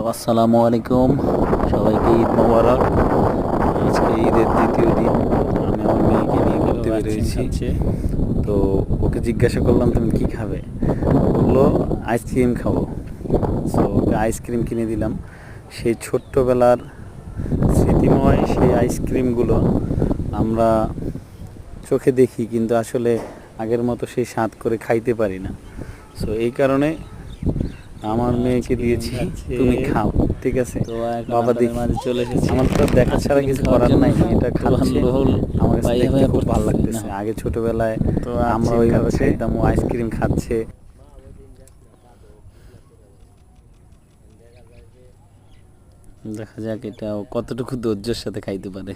Hello, আসসালামু আলাইকুম। সবাইকে ঈদ মোবারক। আজকে ঈদের দ্বিতীয় দিন। আমি আমার মেয়েকে নিয়ে ঘুরতে বেরিয়েছি। তো ওকে জিজ্ঞাসা করলাম, তুমি কি খাবে? বললো আইসক্রিম খাবো। সো ওকে আইসক্রিম কিনে দিলাম। সেই ছোট্টবেলার স্মৃতিময় সেই আইসক্রিমগুলো আমরা চোখে দেখি, কিন্তু আসলে আগের মতো সেই স্বাদ করে খাইতে পারি না। সো এই কারণে আমার মেয়েকে দিয়েছি, তুমি খাও, ঠিক আছে বাবা? দেখি, আমার তো দেখা ছাড়া কিছু করার নাই। এটা খাচ্ছে, আমার কাছে দেখতে খুব ভালো লাগতেছে। আগে ছোটবেলায় আমরা ওইভাবে খাইতাম, ও আইসক্রিম খাচ্ছে। দেখা যাক এটা ও কতটুকু ধৈর্যের সাথে খাইতে পারে।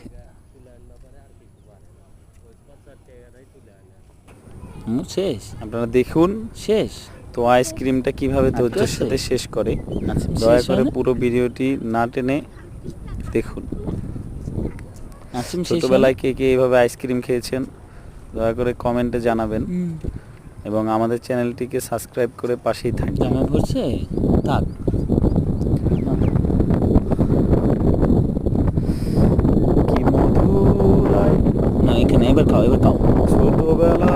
শেষ, আপনারা দেখুন শেষ। তো আইসক্রিমটা কিভাবে ধৈর্যের সাথে শেষ করে, দয়া করে পুরো ভিডিওটি না টেনে দেখুন। ছোটবেলায় কে কে এইভাবে আইসক্রিম খেয়েছেন দয়া করে কমেন্টে জানাবেন, এবং আমাদের চ্যানেলটিকে সাবস্ক্রাইব করে পাশেই থাকবেন। কি মধুর, না এখানে এবার খাও, ছোটবেলা